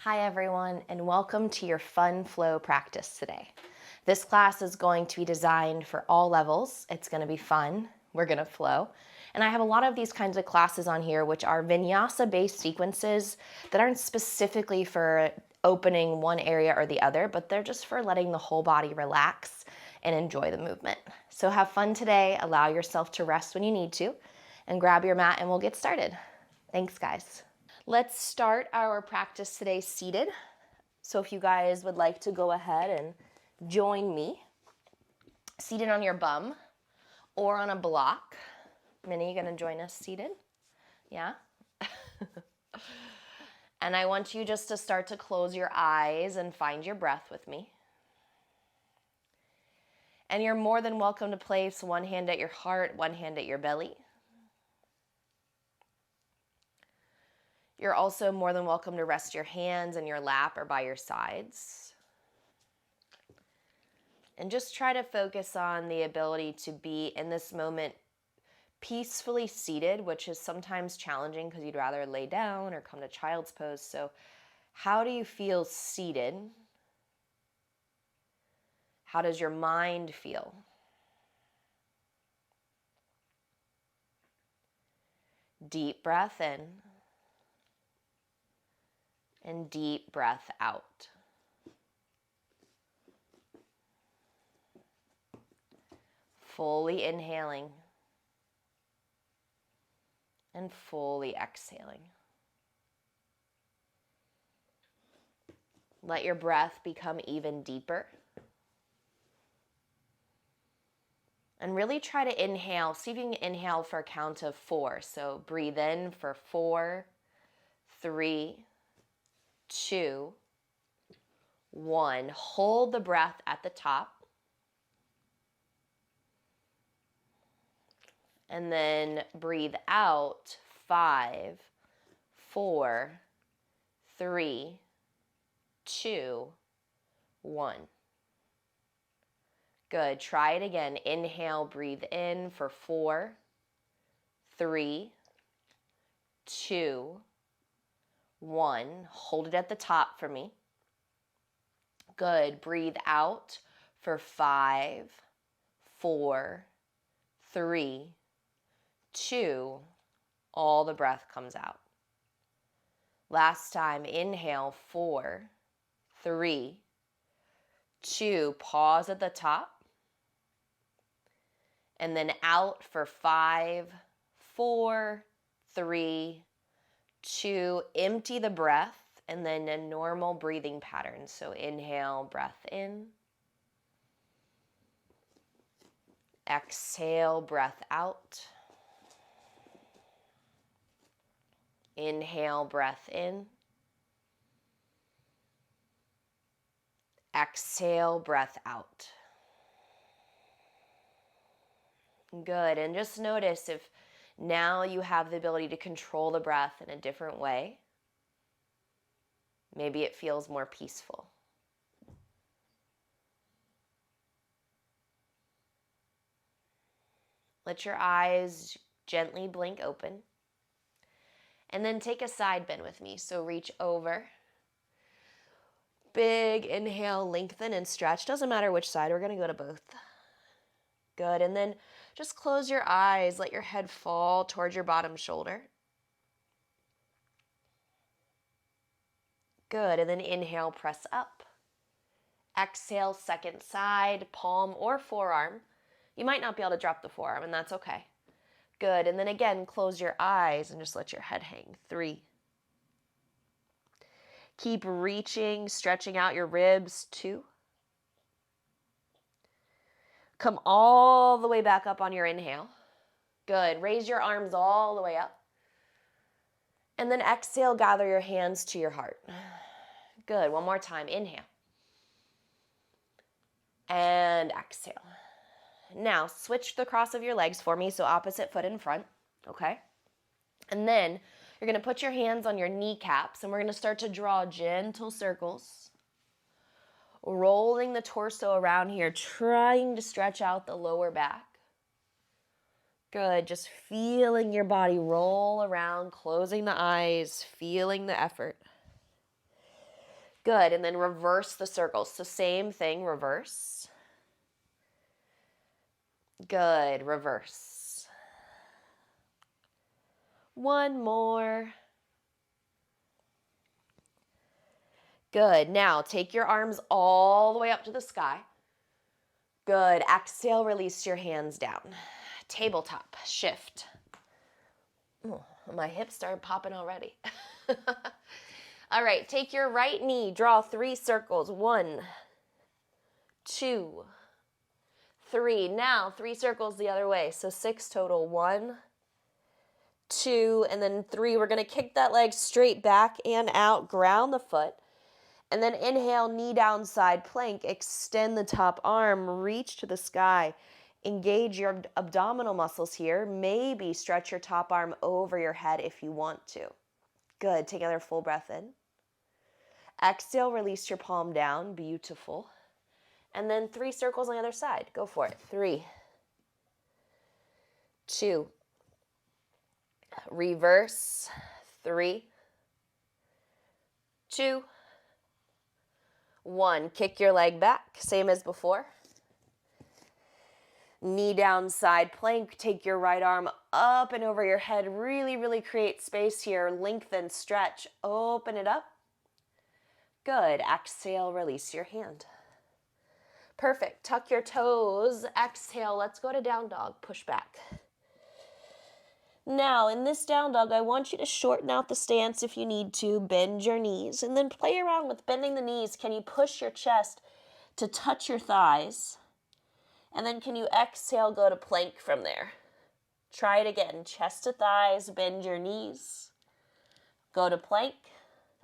Hi everyone, and welcome to your fun flow practice today. This class is going to be designed for all levels. It's going to be fun. We're going to flow. And I have a lot of these kinds of classes on here which are vinyasa-based sequences that aren't specifically for opening one area or the other, but they're just for letting the whole body relax and enjoy the movement. So have fun today, allow yourself to rest when you need to, and grab your mat and we'll get started. Thanks, guys. Let's start our practice today seated. So if you guys would like to go ahead and join me, seated on your bum or on a block. Minnie, you gonna join us seated? Yeah? And I want you just to start to close your eyes and find your breath with me. And you're more than welcome to place one hand at your heart, one hand at your belly. You're also more than welcome to rest your hands in your lap or by your sides. And just try to focus on the ability to be in this moment peacefully seated, which is sometimes challenging because you'd rather lay down or come to child's pose. So how do you feel seated? How does your mind feel? Deep breath in. And deep breath out. Fully inhaling and fully exhaling. Let your breath become even deeper. And really try to inhale. See if you can inhale for a count of 4. So breathe in for 4, 3, 2, 1. Hold the breath at the top. And then breathe out 5, 4, 3, 2, 1. Good. Try it again. Inhale, breathe in for 4, 3, 2, 1. Hold it at the top for me. Good. Breathe out for 5, 4, 3, 2. All the breath comes out. Last time. Inhale, 4, 3, 2. Pause at the top. And then out for 5, 4, 3, 2. Empty the breath. And then a normal breathing pattern. So inhale, breath in. Exhale, breath out. Inhale, breath in. Exhale, breath out. Good. And just notice if now you have the ability to control the breath in a different way. Maybe it feels more peaceful. Let your eyes gently blink open. And then take a side bend with me. So reach over. Big inhale, lengthen and stretch. Doesn't matter which side. We're going to go to both. Good. And then just close your eyes. Let your head fall towards your bottom shoulder. Good. And then inhale, press up. Exhale, second side, palm or forearm. You might not be able to drop the forearm, and that's okay. Good. And then again, close your eyes and just let your head hang. 3. Keep reaching, stretching out your ribs. 2. Come all the way back up on your inhale. Good. Raise your arms all the way up. And then exhale, gather your hands to your heart. Good. One more time. Inhale. And exhale. Now, switch the cross of your legs for me, so opposite foot in front, okay? And then you're going to put your hands on your kneecaps, and we're going to start to draw gentle circles, rolling the torso around here, trying to stretch out the lower back. Good, just feeling your body roll around, closing the eyes, feeling the effort. Good, and then reverse the circles. So same thing, reverse. Good, reverse. One more. Good, now take your arms all the way up to the sky. Good, exhale, release your hands down. Tabletop, shift. Oh, my hips started popping already. All right, take your right knee, draw 3 circles. 1, 2, 3. Now 3 circles the other way. So 6 total. 1, 2, and then 3. We're going to kick that leg straight back and out, ground the foot. And then inhale, knee down, side plank. Extend the top arm, reach to the sky. Engage your abdominal muscles here. Maybe stretch your top arm over your head if you want to. Good. Take another full breath in. Exhale, release your palm down. Beautiful. And then 3 circles on the other side. Go for it. 3, 2, reverse. 3, 2, 1. Kick your leg back, same as before. Knee down, side plank. Take your right arm up and over your head. Really, really create space here. Lengthen, stretch, open it up. Good. Exhale, release your hand. Perfect. Tuck your toes. Exhale. Let's go to down dog. Push back. Now, in this down dog, I want you to shorten out the stance if you need to. Bend your knees. And then play around with bending the knees. Can you push your chest to touch your thighs? And then can you exhale, go to plank from there? Try it again. Chest to thighs, bend your knees. Go to plank.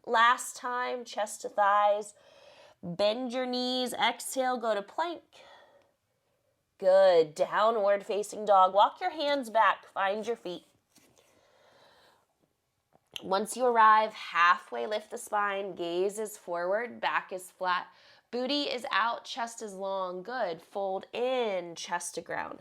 Last time, chest to thighs. Bend your knees. Exhale, go to plank. Good. Downward facing dog. Walk your hands back. Find your feet. Once you arrive, halfway lift the spine. Gaze is forward. Back is flat. Booty is out. Chest is long. Good. Fold in. Chest to ground.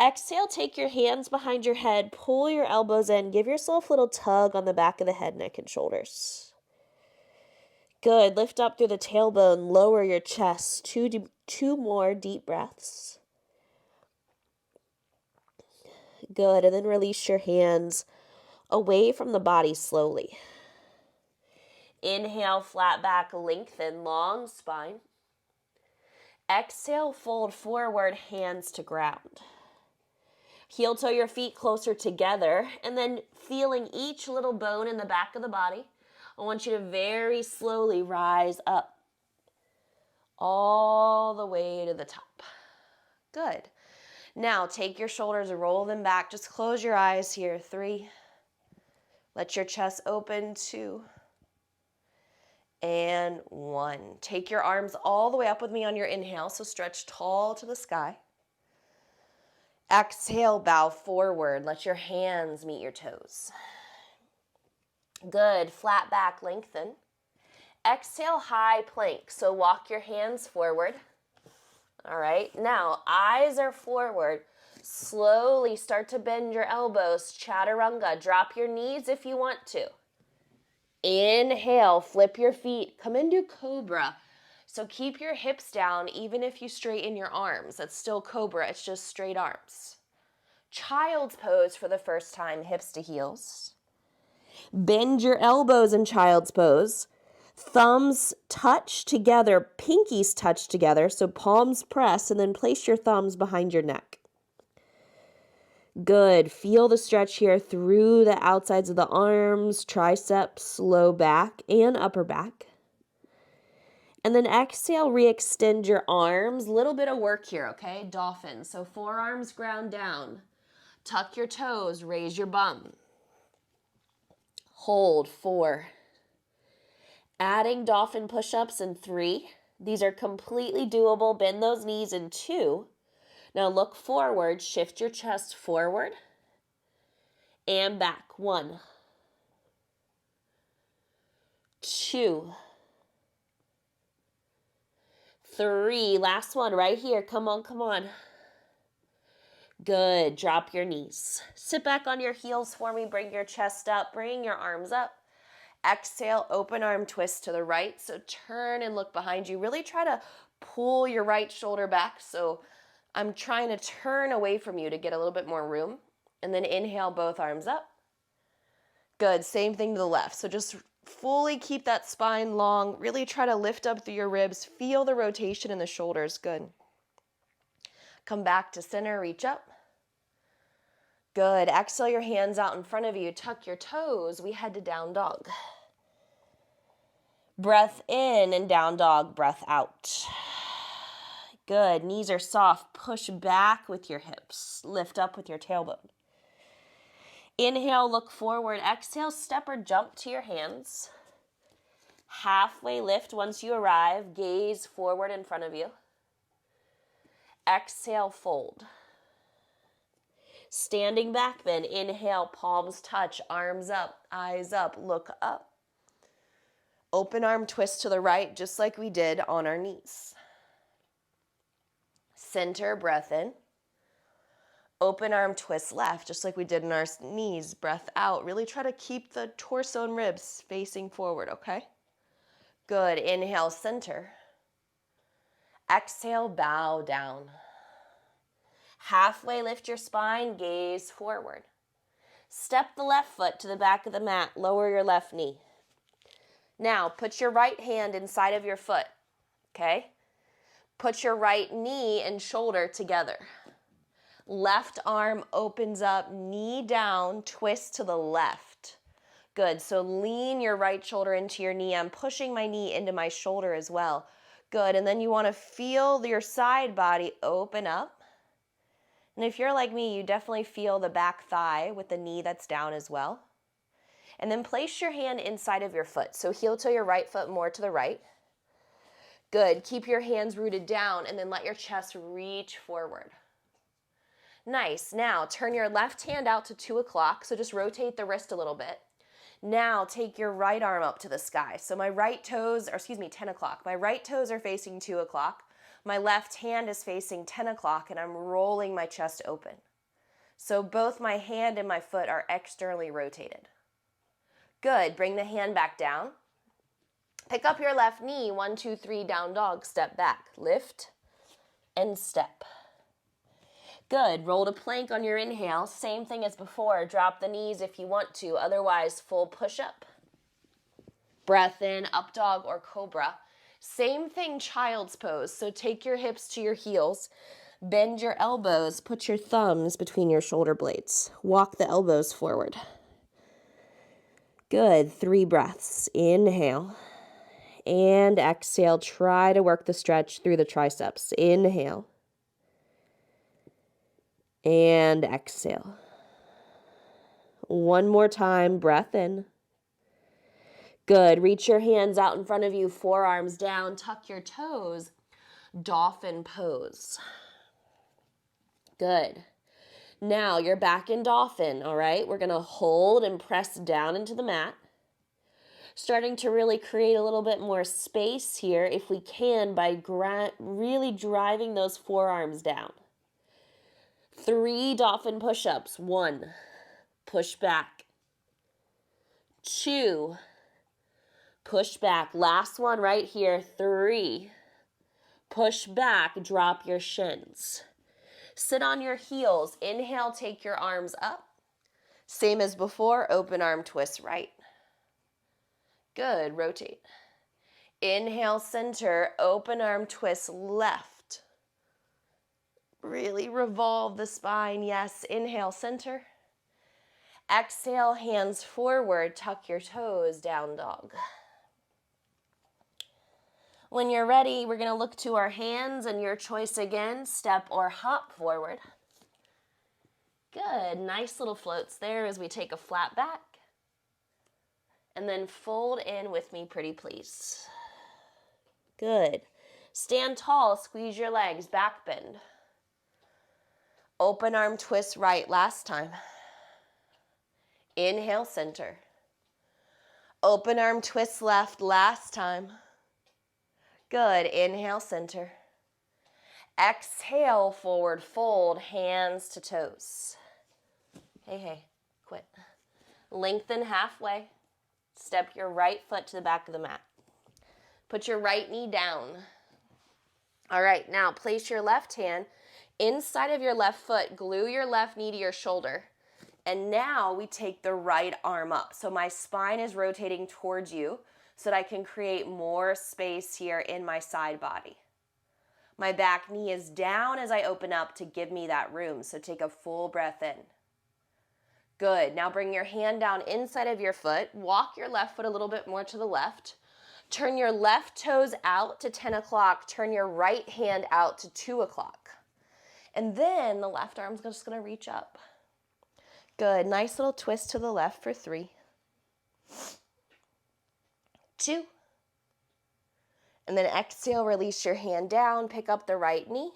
Exhale, take your hands behind your head, pull your elbows in, give yourself a little tug on the back of the head, neck, and shoulders. Good. Lift up through the tailbone, lower your chest. 2 more deep breaths. Good. And then release your hands away from the body slowly. Inhale, flat back, lengthen, long spine. Exhale, fold forward, hands to ground. Heel toe your feet closer together, and then feeling each little bone in the back of the body, I want you to very slowly rise up all the way to the top. Good. Now take your shoulders, roll them back. Just close your eyes here. 3. Let your chest open. 2. And 1. Take your arms all the way up with me on your inhale, so stretch tall to the sky. Exhale, bow forward. Let your hands meet your toes. Good. Flat back, lengthen. Exhale, high plank. So walk your hands forward. All right. Now, eyes are forward. Slowly start to bend your elbows. Chaturanga. Drop your knees if you want to. Inhale, flip your feet. Come into cobra. So keep your hips down even if you straighten your arms. That's still cobra, it's just straight arms. Child's pose for the first time, hips to heels. Bend your elbows in child's pose. Thumbs touch together, pinkies touch together, so palms press, and then place your thumbs behind your neck. Good. Feel the stretch here through the outsides of the arms, triceps, low back, and upper back. And then exhale, re-extend your arms. Little bit of work here, okay? Dolphin. So forearms ground down. Tuck your toes, raise your bum. Hold. 4. Adding dolphin push-ups in 3. These are completely doable. Bend those knees in 2. Now look forward, shift your chest forward and back. 1, 2, 3. Last one right here. Come on, come on. Good. Drop your knees. Sit back on your heels for me. Bring your chest up. Bring your arms up. Exhale, open arm twist to the right. So turn and look behind you. Really try to pull your right shoulder back. So I'm trying to turn away from you to get a little bit more room. And then inhale, both arms up. Good, same thing to the left. So just fully keep that spine long. Really try to lift up through your ribs. Feel the rotation in the shoulders. Good. Come back to center, reach up. Good. Exhale your hands out in front of you. Tuck your toes. We head to down dog. Breath in and down dog. Breath out. Good. Knees are soft. Push back with your hips. Lift up with your tailbone. Inhale, look forward. Exhale, step or jump to your hands. Halfway lift once you arrive. Gaze forward in front of you. Exhale, fold. Standing back bend. Inhale, palms touch, arms up, eyes up, look up. Open arm twist to the right, just like we did on our knees. Center, breath in. Open arm twist left, just like we did in our knees. Breath out. Really try to keep the torso and ribs facing forward, okay? Good. Inhale, center. Exhale, bow down. Halfway lift your spine, gaze forward. Step the left foot to the back of the mat. Lower your left knee. Now, put your right hand inside of your foot, okay? Put your right knee and shoulder together. Left arm opens up, knee down, twist to the left. Good, so lean your right shoulder into your knee. I'm pushing my knee into my shoulder as well. Good, and then you want to feel your side body open up. And if you're like me, you definitely feel the back thigh with the knee that's down as well. And then place your hand inside of your foot. So heel toe your right foot more to the right. Good, keep your hands rooted down and then let your chest reach forward. Nice. Now turn your left hand out to 2 o'clock. So just rotate the wrist a little bit. Now take your right arm up to the sky. So my right toes, 10 o'clock. My right toes are facing 2 o'clock. My left hand is facing 10 o'clock and I'm rolling my chest open. So both my hand and my foot are externally rotated. Good. Bring the hand back down. Pick up your left knee. 1, 2, 3, down dog. Step back. Lift and step. Good. Roll to plank on your inhale. Same thing as before. Drop the knees if you want to. Otherwise, full push-up. Breath in, up dog or cobra. Same thing, child's pose. So take your hips to your heels. Bend your elbows. Put your thumbs between your shoulder blades. Walk the elbows forward. Good. 3 breaths. Inhale. And exhale. Try to work the stretch through the triceps. Inhale. And exhale. One more time, breath in. Good. Reach your hands out in front of you, forearms down, tuck your toes, dolphin pose. Good. Now you're back in dolphin, all right? We're going to hold and press down into the mat. Starting to really create a little bit more space here, if we can, by really driving those forearms down. 3 dolphin push-ups. 1, push back. 2, push back. Last one right here. 3, push back. Drop your shins. Sit on your heels. Inhale, take your arms up. Same as before, open arm twist right. Good, rotate. Inhale, center, open arm twist left. Really revolve the spine. Yes, inhale, center. Exhale, hands forward, tuck your toes, down dog. When you're ready, we're going to look to our hands and your choice again, step or hop forward. Good, nice little floats there as we take a flat back. And then fold in with me, pretty please. Good. Stand tall, squeeze your legs, back bend. Open arm twist right last time. Inhale, center. Open arm twist left last time. Good. Inhale, center. Exhale, forward fold, hands to toes. Hey, quit. Lengthen halfway. Step your right foot to the back of the mat. Put your right knee down. All right, now place your left hand inside of your left foot. Glue your left knee to your shoulder. And now we take the right arm up. So my spine is rotating towards you so that I can create more space here in my side body. My back knee is down as I open up to give me that room. So take a full breath in. Good. Now bring your hand down inside of your foot. Walk your left foot a little bit more to the left. Turn your left toes out to 10 o'clock. Turn your right hand out to 2 o'clock. And then the left arm's just going to reach up. Good. Nice little twist to the left for 3, 2. And then exhale, release your hand down, pick up the right knee.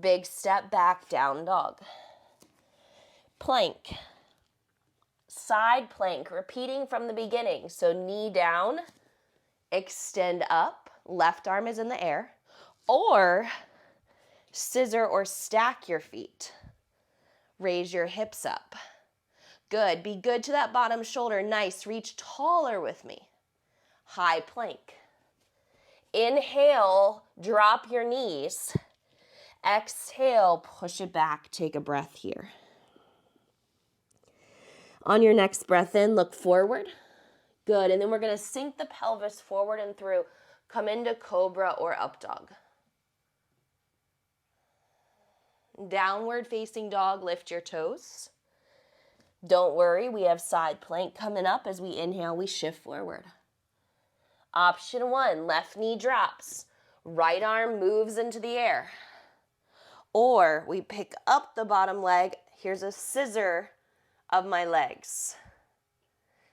Big step back, down dog. Plank. Side plank, repeating from the beginning. So knee down, extend up, left arm is in the air. Or scissor or stack your feet. Raise your hips up. Good. Be good to that bottom shoulder. Nice. Reach taller with me. High plank. Inhale, drop your knees. Exhale, push it back. Take a breath here. On your next breath in, look forward. Good. And then we're going to sink the pelvis forward and through. Come into cobra or up dog. Downward facing dog, lift your toes. Don't worry, we have side plank coming up. As we inhale, we shift forward. Option 1, left knee drops. Right arm moves into the air. Or we pick up the bottom leg. Here's a scissor of my legs.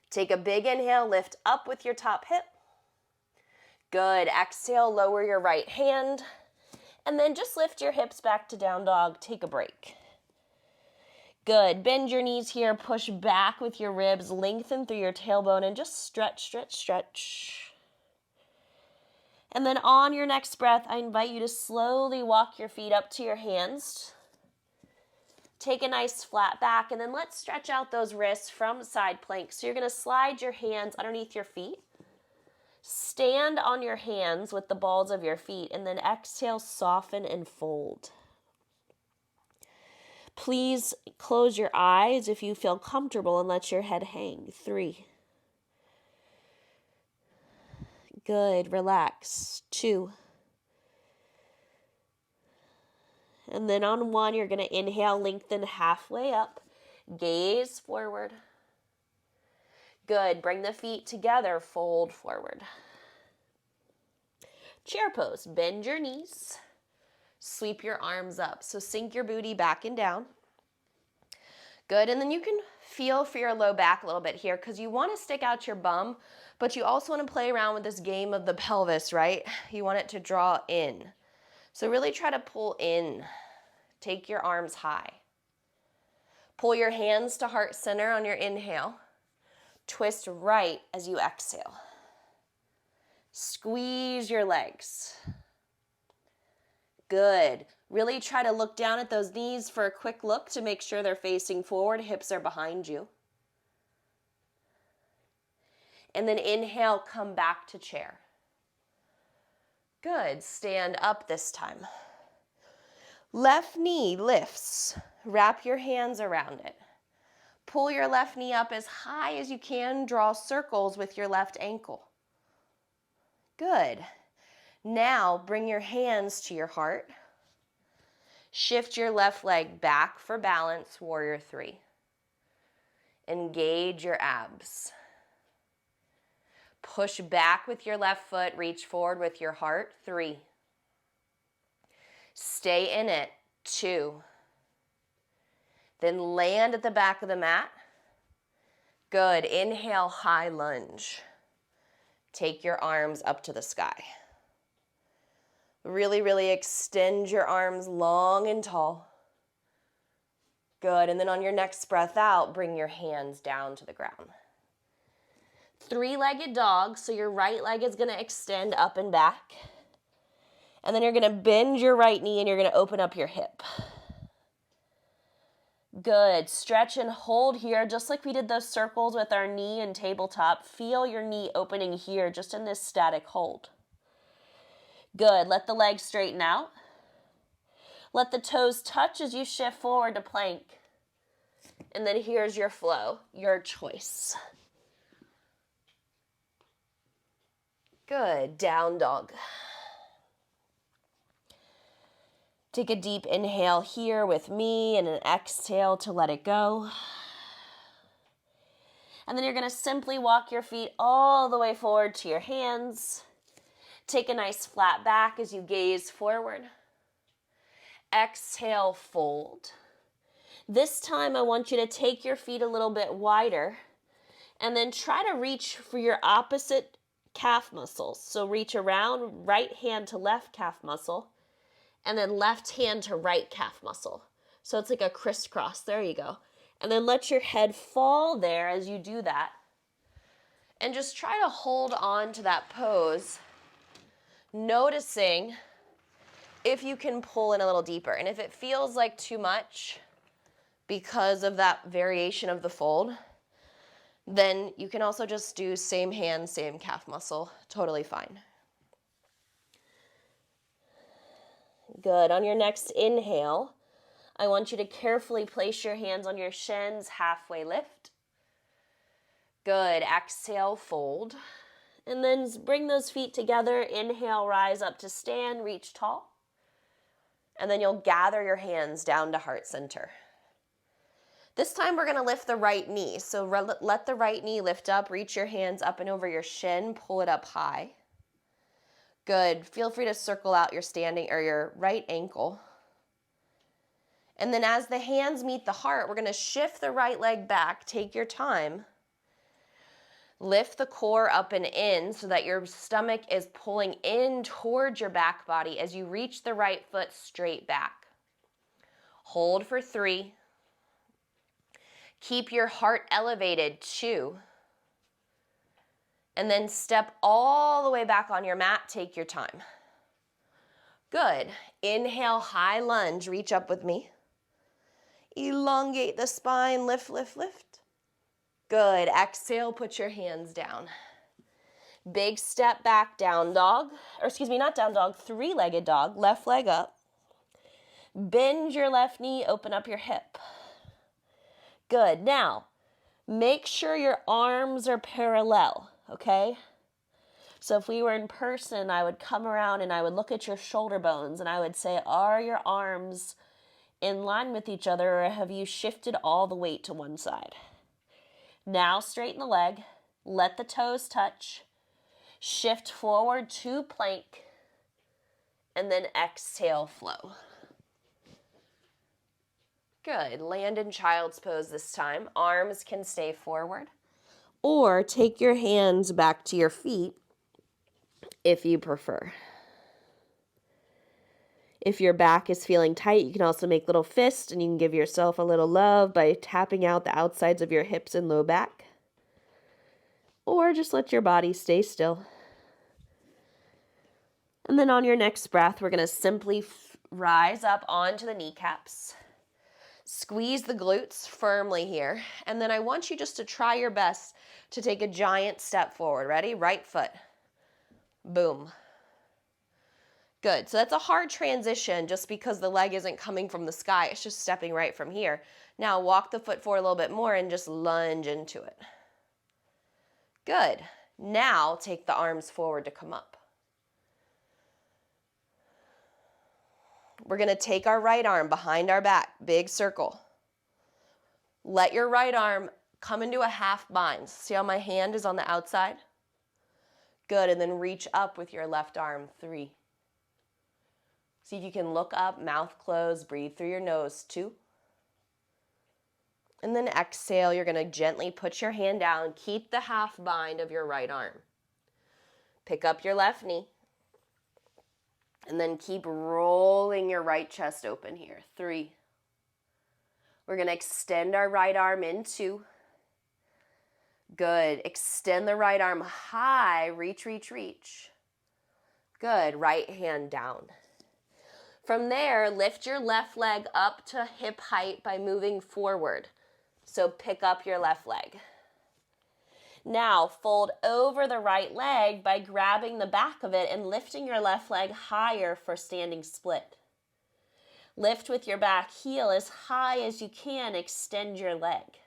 Take a big inhale, lift up with your top hip. Good. Exhale, lower your right hand. And then just lift your hips back to down dog. Take a break. Good. Bend your knees here. Push back with your ribs. Lengthen through your tailbone and just stretch, stretch, stretch. And then on your next breath, I invite you to slowly walk your feet up to your hands. Take a nice flat back, and then let's stretch out those wrists from side plank. So you're going to slide your hands underneath your feet. Stand on your hands with the balls of your feet, and then exhale, soften and fold. Please close your eyes if you feel comfortable and let your head hang. 3. Good. Relax. 2. And then on 1, you're going to inhale, lengthen halfway up. Gaze forward. Good. Bring the feet together. Fold forward. Chair pose. Bend your knees. Sweep your arms up. So sink your booty back and down. Good. And then you can feel for your low back a little bit here because you want to stick out your bum, but you also want to play around with this game of the pelvis, right? You want it to draw in. So really try to pull in. Take your arms high. Pull your hands to heart center on your inhale. Twist right as you exhale. Squeeze your legs. Good. Really try to look down at those knees for a quick look to make sure they're facing forward. Hips are behind you. And then inhale, come back to chair. Good. Stand up this time. Left knee lifts. Wrap your hands around it. Pull your left knee up as high as you can. Draw circles with your left ankle. Good. Now bring your hands to your heart. Shift your left leg back for balance, warrior 3. Engage your abs. Push back with your left foot, reach forward with your heart, 3. Stay in it, 2. Then land at the back of the mat. Good. Inhale, high lunge. Take your arms up to the sky. Really, really extend your arms long and tall. Good. And then on your next breath out, bring your hands down to the ground. 3-legged dog, so your right leg is going to extend up and back. And then you're going to bend your right knee and you're going to open up your hip. Good. Stretch and hold here, just like we did those circles with our knee and tabletop. Feel your knee opening here, just in this static hold. Good. Let the legs straighten out. Let the toes touch as you shift forward to plank. And then here's your flow, your choice. Good. Down dog. Take a deep inhale here with me and an exhale to let it go. And then you're going to simply walk your feet all the way forward to your hands. Take a nice flat back as you gaze forward. Exhale, fold. This time I want you to take your feet a little bit wider and then try to reach for your opposite calf muscles. So reach around, right hand to left calf muscle, and then left hand to right calf muscle. So it's like a crisscross. There you go. And then let your head fall there as you do that. And just try to hold on to that pose, noticing if you can pull in a little deeper. And if it feels like too much because of that variation of the fold, then you can also just do same hand, same calf muscle. Totally fine. Good. On your next inhale, I want you to carefully place your hands on your shins, halfway lift. Good. Exhale, fold. And then bring those feet together. Inhale, rise up to stand, reach tall. And then you'll gather your hands down to heart center. This time we're going to lift the right knee. So let the right knee lift up, reach your hands up and over your shin, pull it up high. Good. Feel free to circle out your standing or your right ankle. And then as the hands meet the heart, we're going to shift the right leg back. Take your time. Lift the core up and in so that your stomach is pulling in towards your back body as you reach the right foot straight back. Hold for 3. Keep your heart elevated, 2. And then step all the way back on your mat, take your time. Good. Inhale, high lunge, reach up with me. Elongate the spine, lift, lift, lift. Good. Exhale, put your hands down. Big step back, down dog. Or excuse me, not down dog, 3-legged dog, left leg up. Bend your left knee, open up your hip. Good. Now, make sure your arms are parallel, okay? So if we were in person, I would come around and I would look at your shoulder bones and I would say, are your arms in line with each other or have you shifted all the weight to one side? Now straighten the leg, let the toes touch, shift forward to plank, and then exhale, flow. Good. Land in child's pose this time. Arms can stay forward. Or take your hands back to your feet if you prefer. If your back is feeling tight, you can also make little fists and you can give yourself a little love by tapping out the outsides of your hips and low back. Or just let your body stay still. And then on your next breath, we're going to simply rise up onto the kneecaps. Squeeze the glutes firmly here. And then I want you just to try your best to take a giant step forward. Ready? Right foot. Boom. Good. So that's a hard transition just because the leg isn't coming from the sky. It's just stepping right from here. Now walk the foot forward a little bit more and just lunge into it. Good. Now take the arms forward to come up. We're going to take our right arm behind our back, big circle. Let your right arm come into a half bind. See how my hand is on the outside? Good, and then reach up with your left arm, 3. See if you can look up, mouth closed, breathe through your nose, 2. And then exhale, you're going to gently put your hand down, keep the half bind of your right arm. Pick up your left knee. And then keep rolling your right chest open here. 3. We're going to extend our right arm in 2. Good. Extend the right arm high. Reach, reach, reach. Good. Right hand down. From there, lift your left leg up to hip height by moving forward. So pick up your left leg. Now, fold over the right leg by grabbing the back of it and lifting your left leg higher for standing split. Lift with your back heel as high as you can. Extend your leg.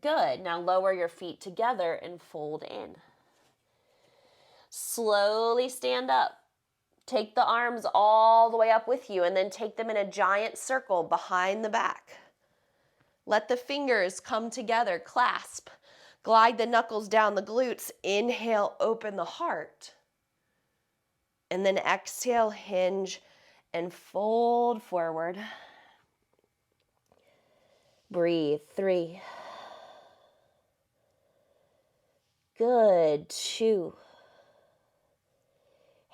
Good. Now lower your feet together and fold in. Slowly stand up. Take the arms all the way up with you and then take them in a giant circle behind the back. Let the fingers come together, clasp. Glide the knuckles down the glutes. Inhale, open the heart. And then exhale, hinge and fold forward. Breathe. 3. Good. 2.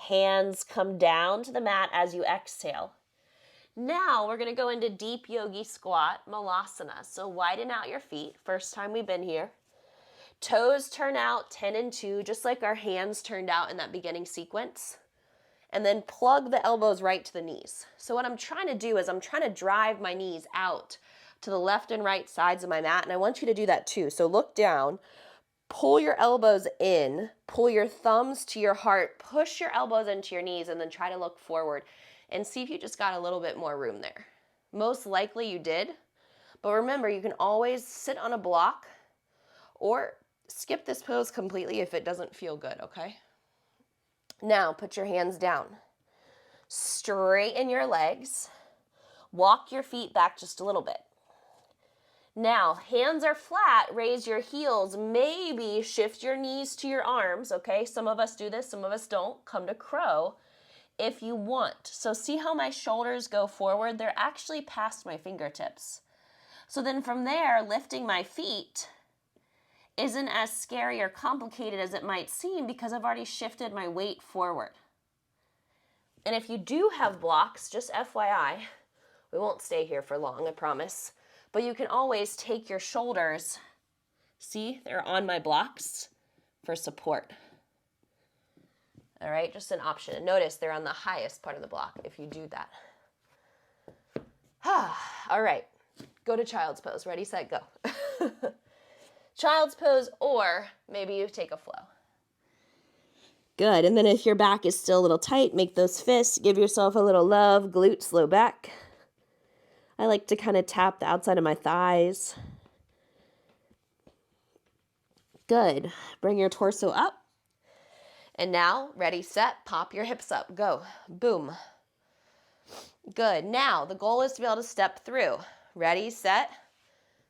Hands come down to the mat as you exhale. Now we're going to go into deep yogi squat, malasana. So widen out your feet. First time we've been here. Toes turn out 10 and 2, just like our hands turned out in that beginning sequence. And then plug the elbows right to the knees. So what I'm trying to do is I'm trying to drive my knees out to the left and right sides of my mat. And I want you to do that too. So look down, pull your elbows in, pull your thumbs to your heart, push your elbows into your knees, and then try to look forward and see if you just got a little bit more room there. Most likely you did, but remember, you can always sit on a block or skip this pose completely if it doesn't feel good, okay? Now, put your hands down. Straighten your legs. Walk your feet back just a little bit. Now, hands are flat, raise your heels, maybe shift your knees to your arms, okay? Some of us do this, some of us don't. Come to crow if you want. So see how my shoulders go forward? They're actually past my fingertips. So then from there, lifting my feet isn't as scary or complicated as it might seem because I've already shifted my weight forward. And if you do have blocks, just FYI, we won't stay here for long, I promise, but you can always take your shoulders, see, they're on my blocks for support. All right, just an option. And notice they're on the highest part of the block if you do that. All right, go to child's pose. Ready, set, go. Child's pose, or maybe you take a flow. Good, and then if your back is still a little tight, make those fists, give yourself a little love, glutes low back. I like to kind of tap the outside of my thighs. Good, bring your torso up. And now, ready, set, pop your hips up, go, boom. Good, now the goal is to be able to step through. Ready, set,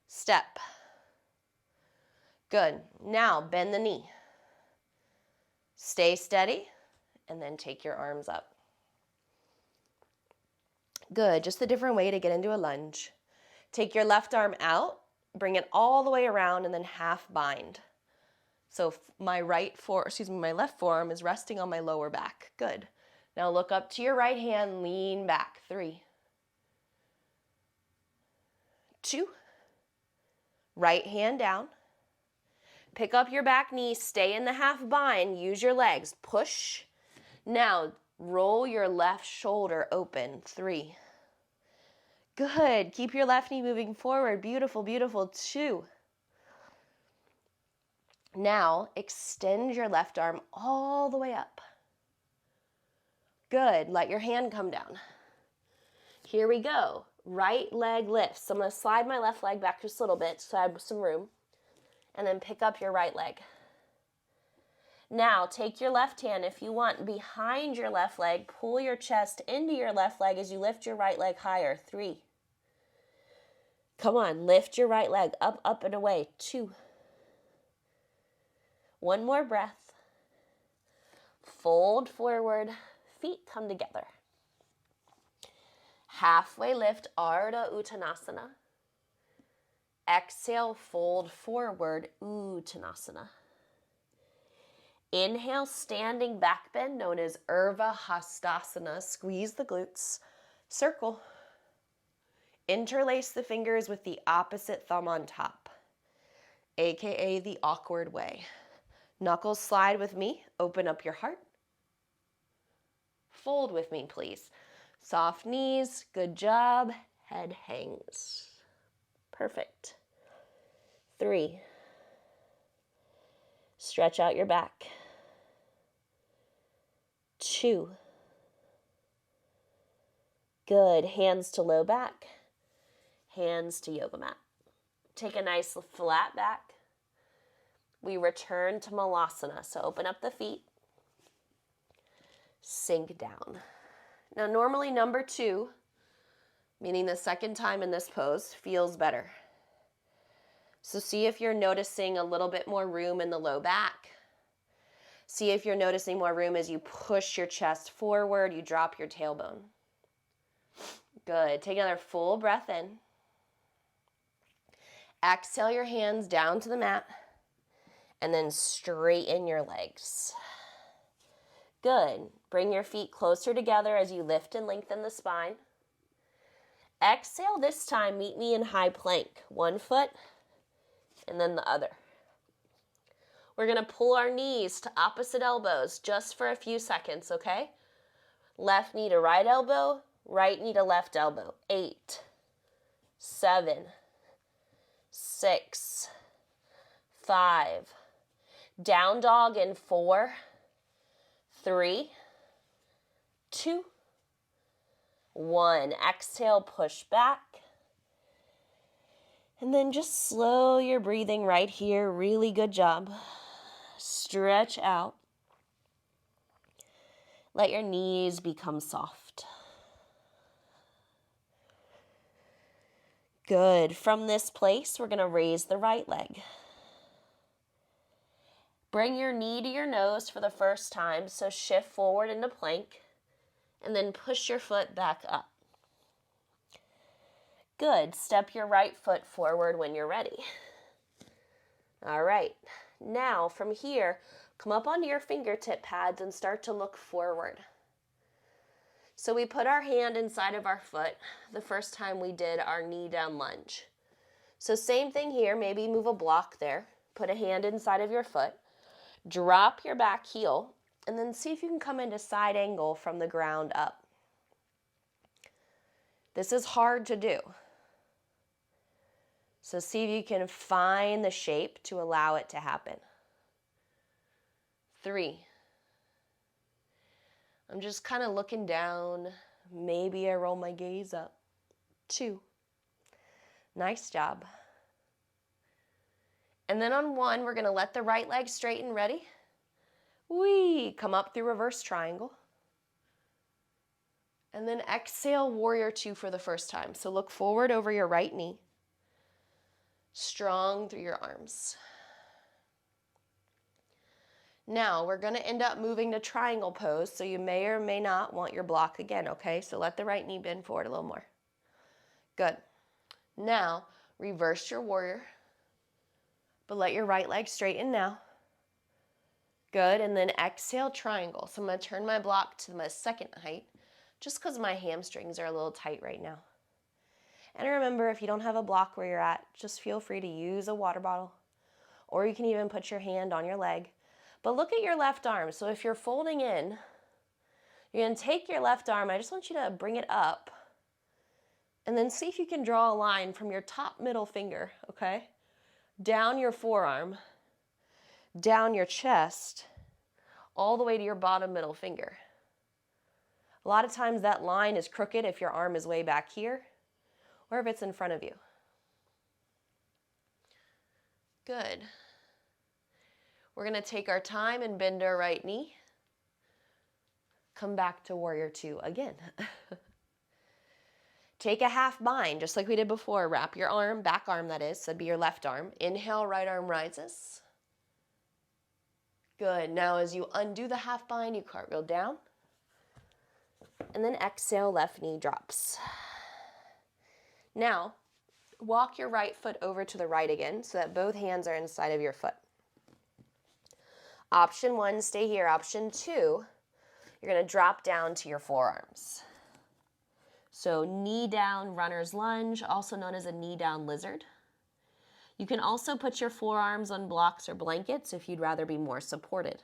step. Good, now bend the knee. Stay steady, and then take your arms up. Good, just a different way to get into a lunge. Take your left arm out, bring it all the way around, and then half bind. So my left forearm is resting on my lower back. Good. Now look up to your right hand, lean back. 3, 2, right hand down. Pick up your back knee, stay in the half bind, use your legs, push. Now roll your left shoulder open. 3. Good. Keep your left knee moving forward. Beautiful, beautiful. 2. Now, extend your left arm all the way up. Good. Let your hand come down. Here we go. Right leg lifts. So I'm going to slide my left leg back just a little bit so I have some room. And then pick up your right leg. Now, take your left hand, if you want, behind your left leg. Pull your chest into your left leg as you lift your right leg higher. 3. Come on, lift your right leg up, up, and away. 2. One more breath. Fold forward, feet come together. Halfway lift, Ardha Uttanasana. Exhale, fold forward, Uttanasana. Inhale, standing back bend, known as Urdhva Hastasana. Squeeze the glutes, circle. Interlace the fingers with the opposite thumb on top, aka the awkward way. Knuckles slide with me, open up your heart. fold with me, please. Soft knees, good job. Head hangs. Perfect. 3. Stretch out your back. 2. Good. Hands to low back. Hands to yoga mat. Take a nice flat back. We return to Malasana. So open up the feet. Sink down. Now normally number 2, meaning the second time in this pose, feels better. So see if you're noticing a little bit more room in the low back. See if you're noticing more room as you push your chest forward, you drop your tailbone. Good. Take another full breath in. Exhale your hands down to the mat and then straighten your legs. Good. Bring your feet closer together as you lift and lengthen the spine. Exhale this time, meet me in high plank. One foot and then the other. We're going to pull our knees to opposite elbows just for a few seconds, okay? Left knee to right elbow, right knee to left elbow. 8, 7, 6, 5. Down dog in 4, 3, 2, 1. Exhale, push back. And then just slow your breathing right here. Really good job. Stretch out. Let your knees become soft. Good. From this place, we're going to raise the right leg. Bring your knee to your nose for the first time, so shift forward into plank, and then push your foot back up. Good. Step your right foot forward when you're ready. All right. Now, from here, come up onto your fingertip pads and start to look forward. So we put our hand inside of our foot the first time we did our knee down lunge. So same thing here, maybe move a block there. Put a hand inside of your foot. Drop your back heel, and then see if you can come into side angle from the ground up. This is hard to do. So see if you can find the shape to allow it to happen. 3. I'm just kind of looking down. Maybe I roll my gaze up. 2. Nice job. And then on 1, we're going to let the right leg straighten. Ready? Whee! Come up through reverse triangle. And then exhale, warrior 2 for the first time. So look forward over your right knee. Strong through your arms. Now, we're going to end up moving to triangle pose, so you may or may not want your block again, okay? So let the right knee bend forward a little more. Good. Now, reverse your warrior, but let your right leg straighten now. Good, and then exhale, triangle. So I'm going to turn my block to my second height, just because my hamstrings are a little tight right now. And remember, if you don't have a block where you're at, just feel free to use a water bottle, or you can even put your hand on your leg. But look at your left arm. So if you're folding in, you're going to take your left arm. I just want you to bring it up, and then see if you can draw a line from your top middle finger, okay? Down your forearm, down your chest, all the way to your bottom middle finger. A lot of times that line is crooked if your arm is way back here, or if it's in front of you. Good. We're going to take our time and bend our right knee. Come back to warrior 2 again. Take a half bind, just like we did before. Wrap your arm, back arm that is, so that'd be your left arm. Inhale, right arm rises. Good. Now as you undo the half bind, you cartwheel down. And then exhale, left knee drops. Now, walk your right foot over to the right again so that both hands are inside of your foot. Option 1, stay here. Option 2, you're going to drop down to your forearms. So knee down runner's lunge, also known as a knee down lizard. You can also put your forearms on blocks or blankets if you'd rather be more supported.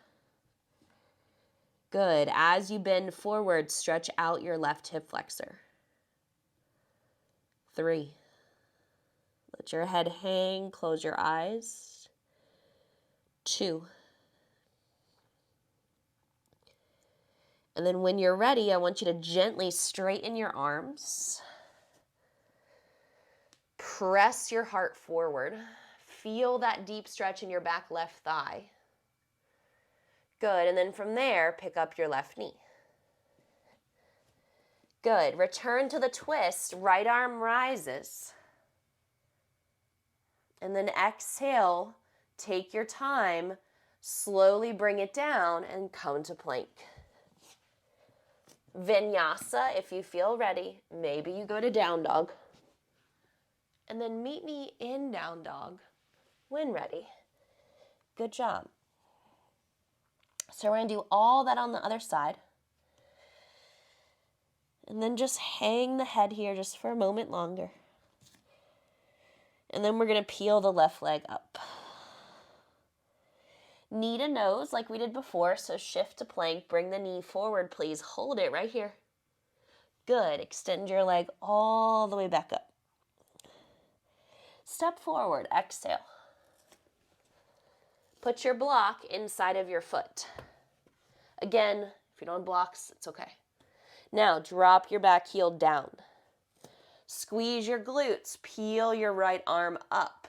Good. As you bend forward, stretch out your left hip flexor. 3. Let your head hang, close your eyes. 2. And then when you're ready, I want you to gently straighten your arms. Press your heart forward. Feel that deep stretch in your back left thigh. Good. And then from there, pick up your left knee. Good. Return to the twist. Right arm rises. And then exhale. Take your time. Slowly bring it down and come to plank. Vinyasa, if you feel ready. Maybe you go to down dog. And then meet me in down dog when ready. Good job. So we're going to do all that on the other side. And then just hang the head here just for a moment longer. And then we're going to peel the left leg up. Knee to nose like we did before, so shift to plank. Bring the knee forward, please. Hold it right here. Good. Extend your leg all the way back up. Step forward. Exhale. Put your block inside of your foot. Again, if you don't have blocks, it's okay. Now, drop your back heel down. Squeeze your glutes. Peel your right arm up.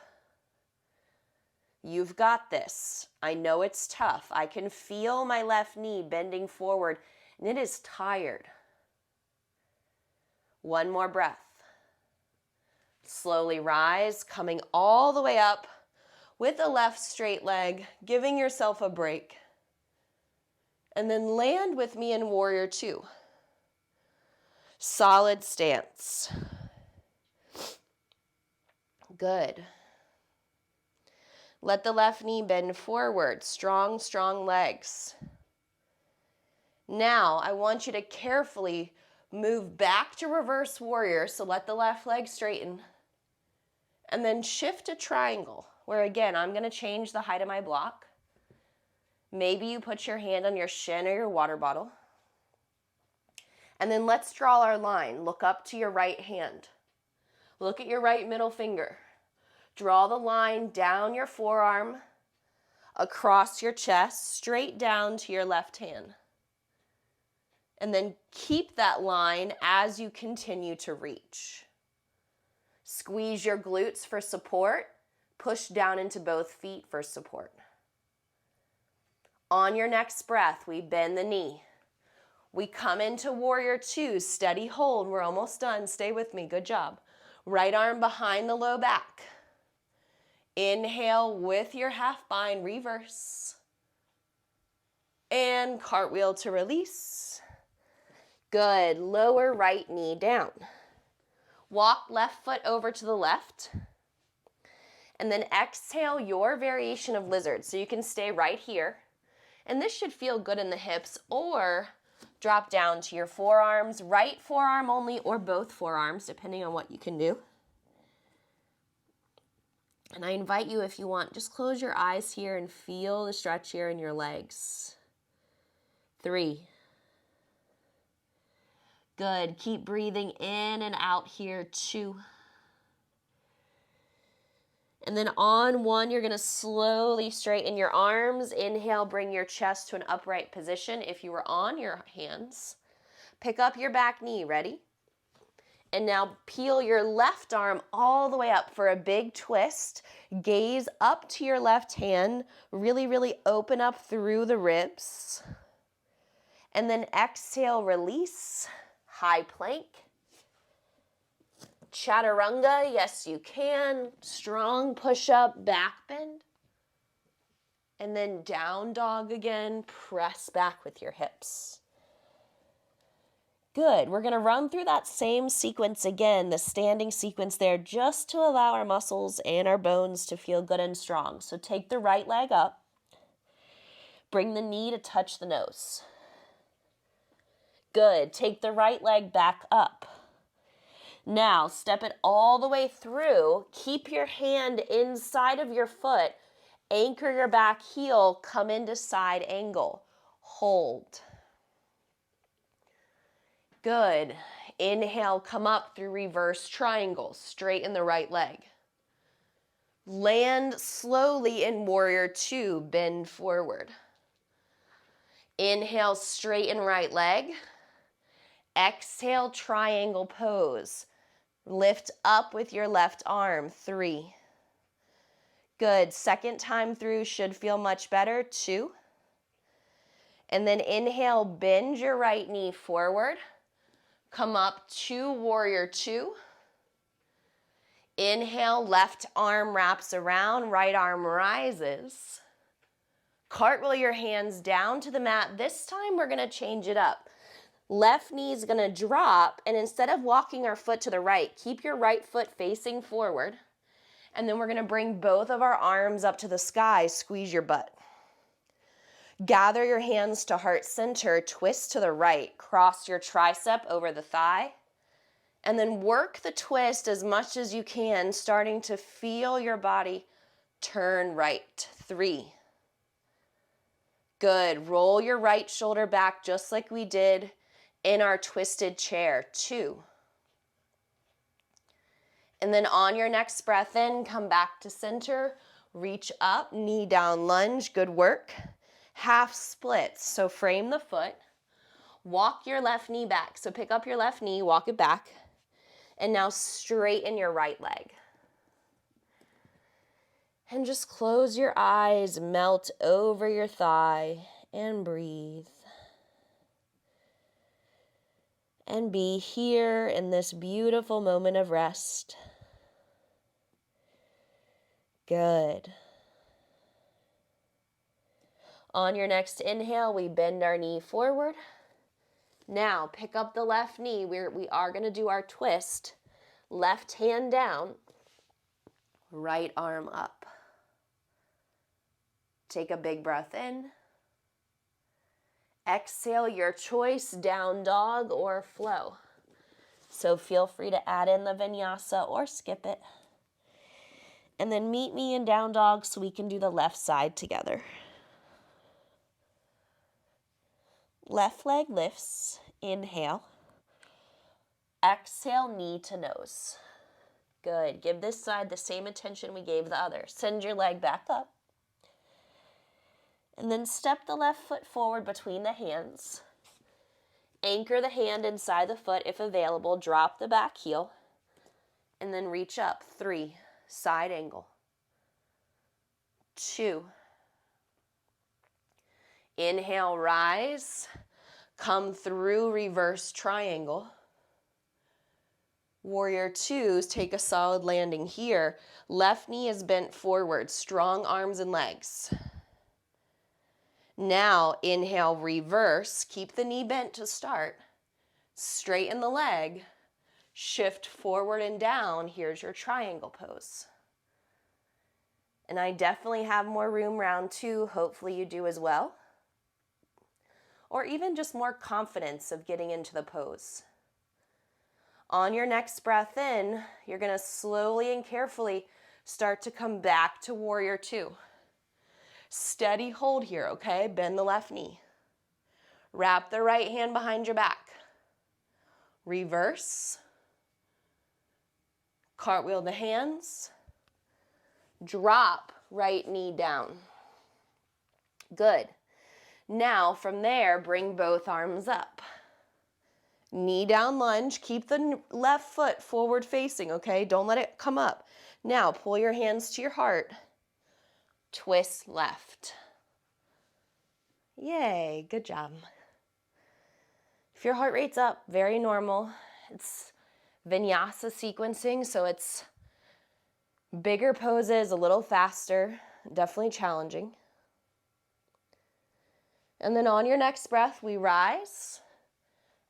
You've got this. I know it's tough. I can feel my left knee bending forward, and it is tired. One more breath. Slowly rise, coming all the way up with the left straight leg, giving yourself a break. And then land with me in Warrior Two. Solid stance. Good. Let the left knee bend forward. Strong, strong legs. Now, I want you to carefully move back to reverse warrior. So let the left leg straighten. And then shift to triangle, where again, I'm going to change the height of my block. Maybe you put your hand on your shin or your water bottle. And then let's draw our line. Look up to your right hand. Look at your right middle finger. Draw the line down your forearm, across your chest, straight down to your left hand. And then keep that line as you continue to reach. Squeeze your glutes for support. Push down into both feet for support. On your next breath, we bend the knee. We come into Warrior Two, steady hold. We're almost done. Stay with me. Good job. Right arm behind the low back. Inhale with your half bind, reverse. And cartwheel to release. Good. Lower right knee down. Walk left foot over to the left. And then exhale your variation of lizard. So you can stay right here. And this should feel good in the hips, or drop down to your forearms, right forearm only or both forearms, depending on what you can do. And I invite you, if you want, just close your eyes here and feel the stretch here in your legs. 3. Good. Keep breathing in and out here. 2. And then on 1, you're going to slowly straighten your arms. Inhale, bring your chest to an upright position. If you were on your hands, pick up your back knee. Ready? And now peel your left arm all the way up for a big twist. Gaze up to your left hand. Really, really open up through the ribs. And then exhale, release. High plank. Chaturanga, yes you can. Strong push-up, back bend. And then down dog again. Press back with your hips. Good. We're going to run through that same sequence again, the standing sequence there, just to allow our muscles and our bones to feel good and strong. So take the right leg up. Bring the knee to touch the nose. Good. Take the right leg back up. Now, step it all the way through. Keep your hand inside of your foot. Anchor your back heel. Come into side angle. Hold. Good. Inhale, come up through reverse triangle, straighten the right leg. Land slowly in warrior two, bend forward. Inhale, straighten right leg. Exhale, triangle pose. Lift up with your left arm, 3. Good, second time through should feel much better, 2. And then inhale, bend your right knee forward. Come up to warrior two. Inhale, left arm wraps around, right arm rises. Cartwheel your hands down to the mat. This time we're gonna change it up. Left knee is gonna drop, and instead of walking our foot to the right, keep your right foot facing forward. And then we're gonna bring both of our arms up to the sky, squeeze your butt. Gather your hands to heart center, twist to the right, cross your tricep over the thigh, and then work the twist as much as you can, starting to feel your body turn right, 3. Good, roll your right shoulder back just like we did in our twisted chair, 2. And then on your next breath in, come back to center, reach up, knee down lunge, good work. Half splits, so frame the foot, walk your left knee back. So pick up your left knee, walk it back, and now straighten your right leg. And just close your eyes, melt over your thigh, and breathe. And be here in this beautiful moment of rest. Good. On your next inhale, we bend our knee forward. Now, pick up the left knee. We are going to do our twist. Left hand down, right arm up. Take a big breath in. Exhale your choice, down dog or flow. So feel free to add in the vinyasa or skip it. And then meet me in down dog so we can do the left side together. Left leg lifts, inhale. Exhale, knee to nose. Good, give this side the same attention we gave the other. Send your leg back up. And then step the left foot forward between the hands. Anchor the hand inside the foot if available. Drop the back heel. And then reach up, 3, side angle. 2. Inhale, rise. Come through reverse triangle. Warrior twos, take a solid landing here. Left knee is bent forward, strong arms and legs. Now, inhale, reverse. Keep the knee bent to start. Straighten the leg. Shift forward and down. Here's your triangle pose. And I definitely have more room round 2. Hopefully you do as well. Or even just more confidence of getting into the pose. On your next breath in, you're going to slowly and carefully start to come back to warrior two. Steady hold here, okay? Bend the left knee. Wrap the right hand behind your back. Reverse. Cartwheel the hands. Drop right knee down. Good. Now from there, bring both arms up. Knee down lunge. Keep the left foot forward facing, okay? Don't let it come up. Now pull your hands to your heart. Twist left. Yay, good job. If your heart rate's up, very normal. It's vinyasa sequencing, so it's bigger poses, a little faster, definitely challenging. And then on your next breath, we rise.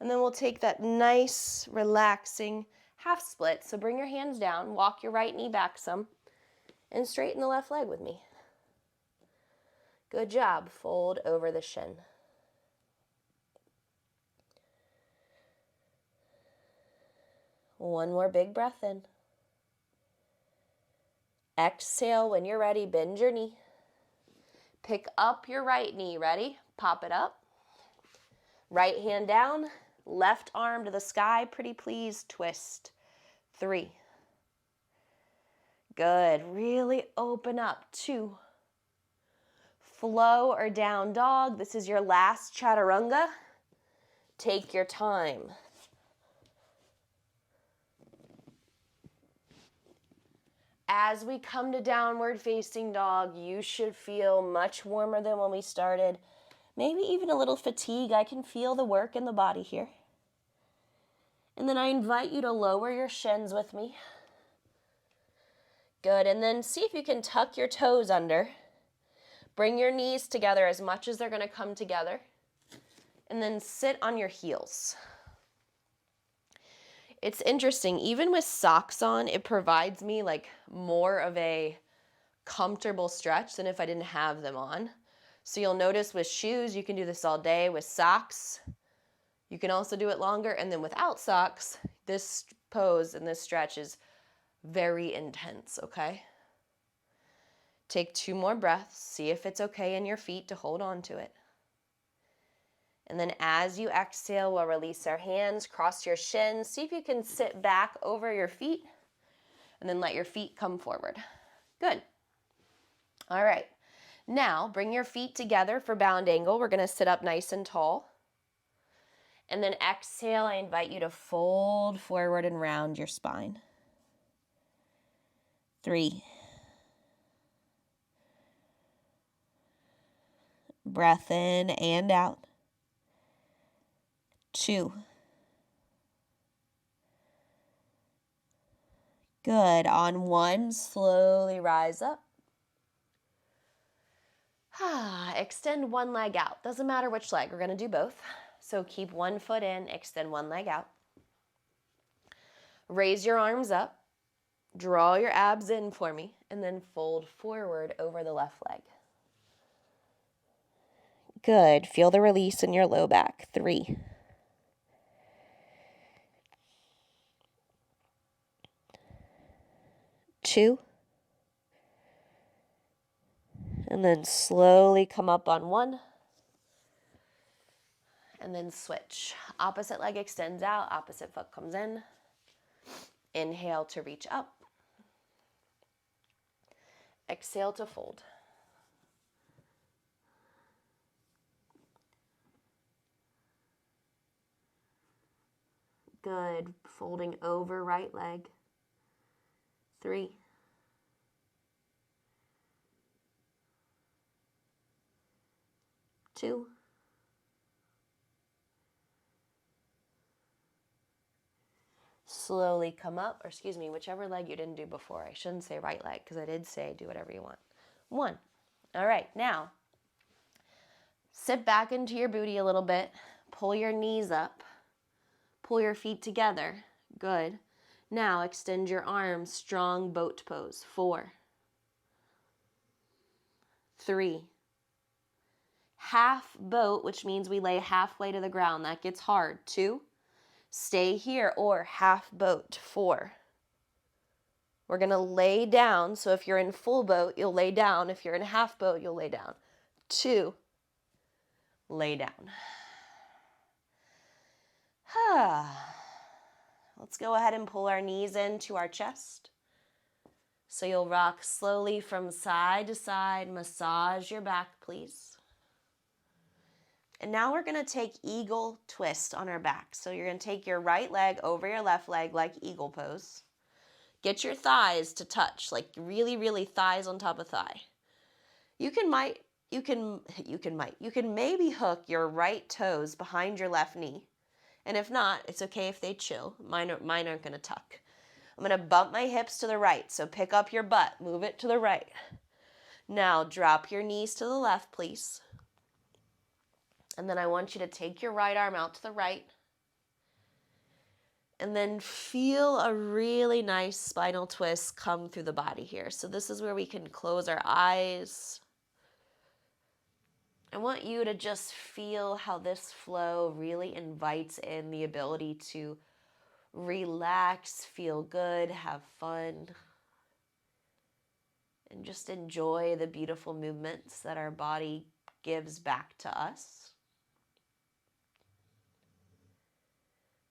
And then we'll take that nice, relaxing half split. So bring your hands down, walk your right knee back some, and straighten the left leg with me. Good job. Fold over the shin. One more big breath in. Exhale. When you're ready, bend your knee. Pick up your right knee. Ready? Pop it up. Right hand down. Left arm to the sky, pretty please. Twist. 3. Good. Really open up. 2. Flow or down dog. This is your last chaturanga. Take your time. As we come to downward facing dog, you should feel much warmer than when we started. Maybe even a little fatigue. I can feel the work in the body here. And then I invite you to lower your shins with me. Good. And then see if you can tuck your toes under. Bring your knees together as much as they're going to come together. And then sit on your heels. It's interesting, even with socks on, it provides me like more of a comfortable stretch than if I didn't have them on. So you'll notice with shoes, you can do this all day. With socks, you can also do it longer. And then without socks, this pose and this stretch is very intense, okay? Take 2 more breaths. See if it's okay in your feet to hold on to it. And then as you exhale, we'll release our hands, cross your shins. See if you can sit back over your feet and then let your feet come forward. Good. All right. Now bring your feet together for bound angle. We're going to sit up nice and tall. And then exhale, I invite you to fold forward and round your spine. 3. Breath in and out. 2. Good. On 1, slowly rise up. Extend one leg out. Doesn't matter which leg. We're going to do both. So keep one foot in, extend one leg out. Raise your arms up. Draw your abs in for me, and then fold forward over the left leg. Good. Feel the release in your low back. 3. 2. And then slowly come up on 1. And then switch. Opposite leg extends out, opposite foot comes in. Inhale to reach up. Exhale to fold. Good. Folding over right leg. 3. 2. Slowly come up, or excuse me, whichever leg you didn't do before. I shouldn't say right leg because I did say do whatever you want. 1. All right, now sit back into your booty a little bit. Pull your knees up. Pull your feet together. Good. Now extend your arms, strong boat pose. 4. 3. Half boat, which means we lay halfway to the ground. That gets hard. 2. Stay here, or half boat. 4. We're going to lay down. So if you're in full boat, you'll lay down. If you're in half boat, you'll lay down. 2. Lay down. Let's go ahead and pull our knees into our chest. So you'll rock slowly from side to side. Massage your back, please. And now we're going to take eagle twist on our back. So you're going to take your right leg over your left leg like eagle pose. Get your thighs to touch, like really, really thighs on top of thigh. You can maybe hook your right toes behind your left knee. And if not, it's okay if they chill. Mine aren't going to tuck. I'm going to bump my hips to the right. So pick up your butt, move it to the right. Now drop your knees to the left, please. And then I want you to take your right arm out to the right. And then feel a really nice spinal twist come through the body here. So this is where we can close our eyes. I want you to just feel how this flow really invites in the ability to relax, feel good, have fun, and just enjoy the beautiful movements that our body gives back to us.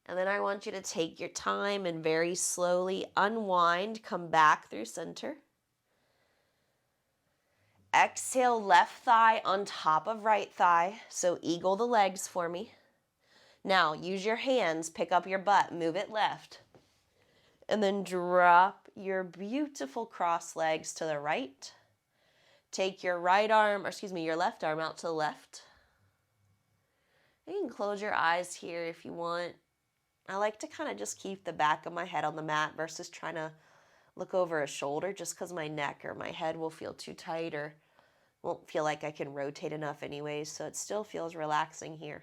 And then I want you to take your time and very slowly unwind, come back through center. Exhale, left thigh on top of right thigh. So eagle the legs for me. Now use your hands, pick up your butt, move it left. And then drop your beautiful cross legs to the right. Take your your left arm out to the left. You can close your eyes here if you want. I like to kind of just keep the back of my head on the mat versus trying to look over a shoulder, just because my neck or my head will feel too tight or won't feel like I can rotate enough anyways, so it still feels relaxing here.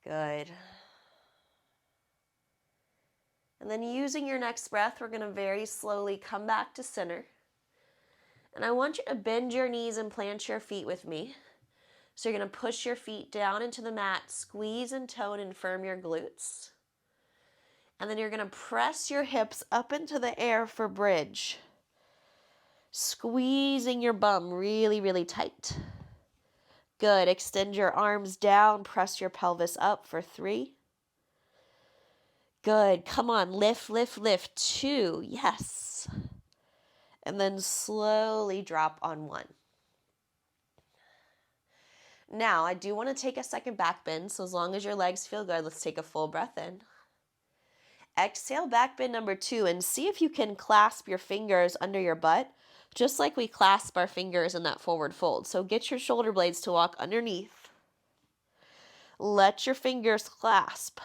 Good. And then using your next breath, we're going to very slowly come back to center. And I want you to bend your knees and plant your feet with me. So you're going to push your feet down into the mat, squeeze and tone and firm your glutes. And then you're going to press your hips up into the air for bridge. Squeezing your bum really, really tight. Good. Extend your arms down, press your pelvis up for 3. Good. Come on. Lift, lift, lift. 2. Yes. And then slowly drop on 1. Now, I do want to take a second back bend, so as long as your legs feel good, let's take a full breath in. Exhale, back bend number 2, and see if you can clasp your fingers under your butt, just like we clasp our fingers in that forward fold. So get your shoulder blades to walk underneath. Let your fingers clasp.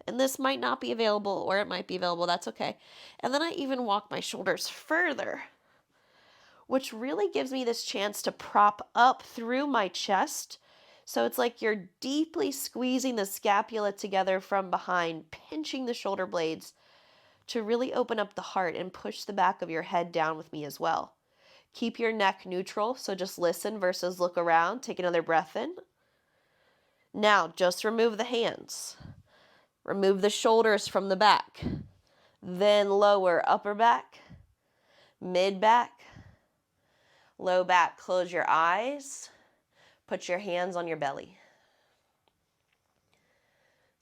And this might not be available, or it might be available, that's okay. And then I even walk my shoulders further, which really gives me this chance to prop up through my chest. So it's like you're deeply squeezing the scapula together from behind, pinching the shoulder blades to really open up the heart and push the back of your head down with me as well. Keep your neck neutral, so just listen versus look around. Take another breath in. Now, just remove the hands. Remove the shoulders from the back. Then lower upper back, mid back, low back. Close your eyes. Put your hands on your belly.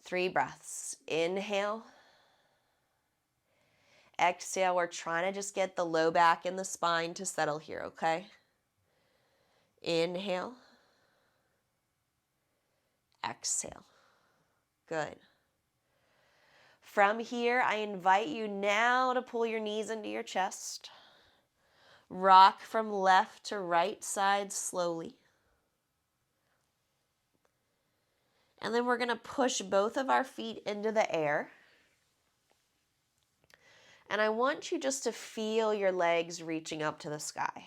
3 breaths. Inhale. Exhale. We're trying to just get the low back and the spine to settle here, okay? Inhale. Exhale. Good. From here, I invite you now to pull your knees into your chest. Rock from left to right side slowly. And then we're going to push both of our feet into the air. And I want you just to feel your legs reaching up to the sky.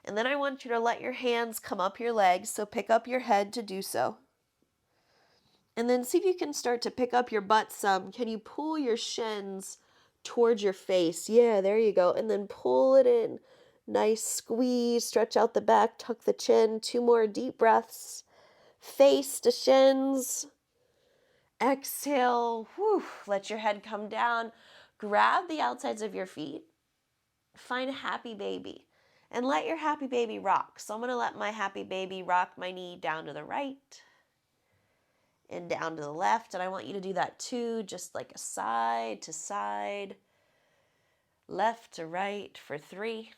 And then I want you to let your hands come up your legs, so pick up your head to do so. And then see if you can start to pick up your butt some. Can you pull your shins towards your face? Yeah, there you go. And then pull it in. Nice squeeze, stretch out the back, tuck the chin. 2 more deep breaths. Face to shins. Exhale. Whew. Let your head come down. Grab the outsides of your feet. Find a happy baby. And let your happy baby rock. So I'm going to let my happy baby rock my knee down to the right and down to the left. And I want you to do that too, just like a side to side, left to right for 3,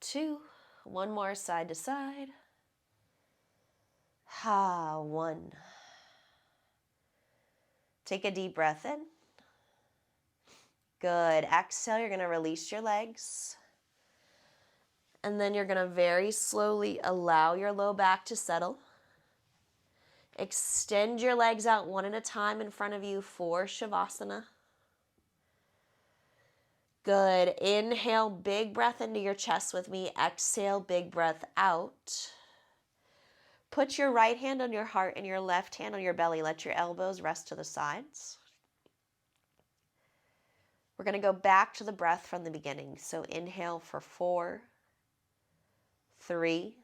2, 1 more side to side. 1. Take a deep breath in. Good. Exhale, you're going to release your legs. And then you're going to very slowly allow your low back to settle. Extend your legs out one at a time in front of you for Shavasana. Good. Inhale, big breath into your chest with me. Exhale, big breath out. Put your right hand on your heart and your left hand on your belly. Let your elbows rest to the sides. We're going to go back to the breath from the beginning. So inhale for 4, 3,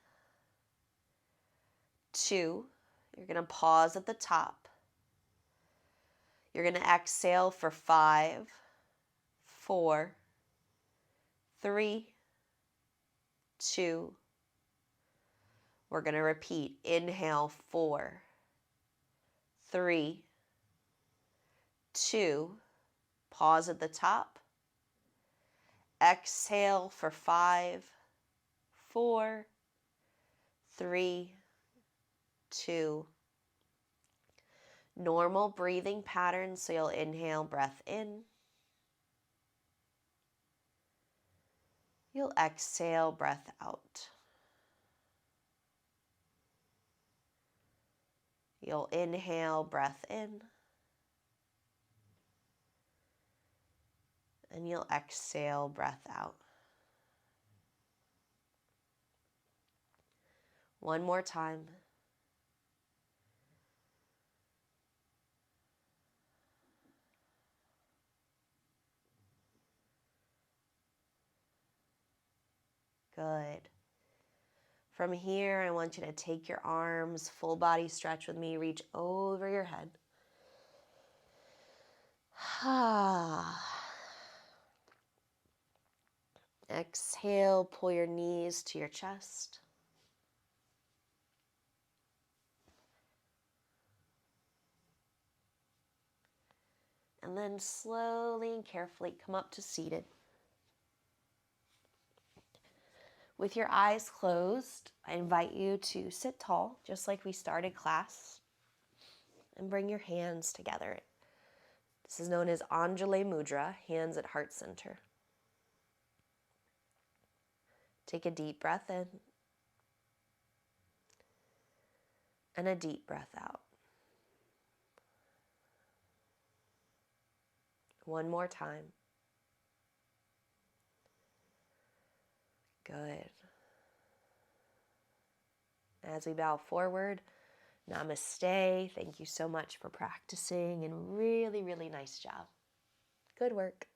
2. You're going to pause at the top. You're going to exhale for 5, 4, 3, 2, We're going to repeat. Inhale, 4, 3, 2, pause at the top. Exhale for 5, 4, 3, 2. Normal breathing pattern, so you'll inhale, breath in. You'll exhale, breath out. You'll inhale, breath in. And you'll exhale, breath out. One more time. Good. From here, I want you to take your arms, full body stretch with me, reach over your head. Exhale, pull your knees to your chest. And then slowly and carefully come up to seated. With your eyes closed, I invite you to sit tall, just like we started class, and bring your hands together. This is known as Anjali Mudra, hands at heart center. Take a deep breath in and a deep breath out. One more time. Good. As we bow forward, Namaste. Thank you so much for practicing and really, really nice job. Good work.